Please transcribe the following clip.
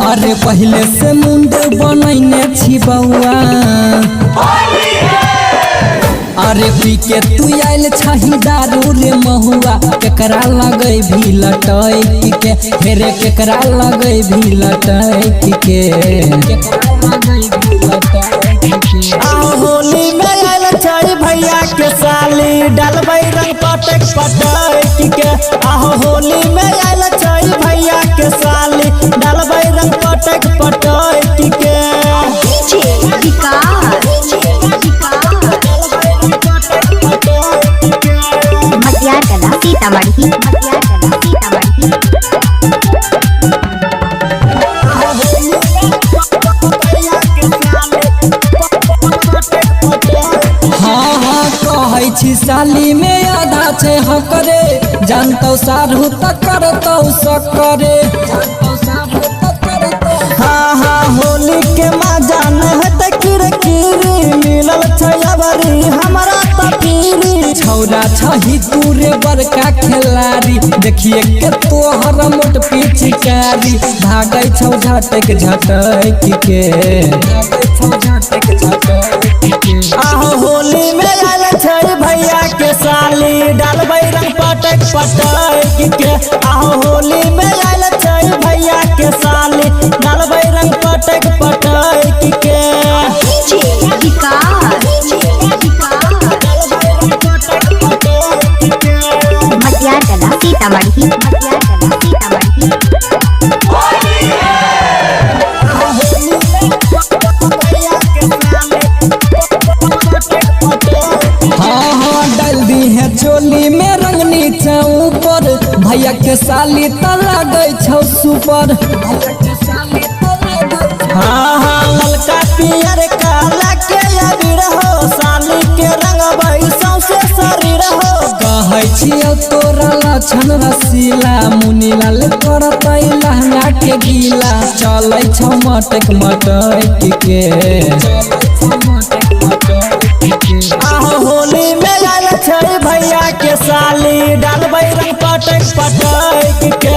अरे पहले से मुंड बनैने छी बउआ, अरे पी के तू आयल छही दारू रे महुआ। केकरा लगे भी लटैक के, फेरे केकरा लगे भी लटैक के। होली में आयल छई भैया के साली, डालबै रंग पटक पटक के। होली में आयल छई भैया के साली, डालबै रंग पटक पटक के। सीतामढ़ी साली में आधा छे हकरे, जानतो सारू तक करतो सकरे। हाँ हाँ होली के मजा नहत किरकिरी, मिलल छबरी हमारा तपीरी। छौरा छही तूरे बड़का खिलाड़ी, देखिए के तोहर मोट पिचकारी। भागै छौ झटक झटक के, होली में आयल छई भैया के साली, डालबै रंग पटक पटक के। होली में आयल छई भैया के साली, डालबै रंग पटक पटक के। सीतामढ़ी चोली में रंग नीचा ऊपर, भैया के साली त लगे छौ सुपर। हाँ हाँ ललका पियर काला के अबीर हो, साली के रंग सौसे शरीर हो। कहै छियौ तोरा लक्षण रसीला, मुनीलाल करतै लहंगा के गीला। चलै छौ मटक मटक के। होली में आयल छई भैया के साली, डालबै रंग पटक पटक के।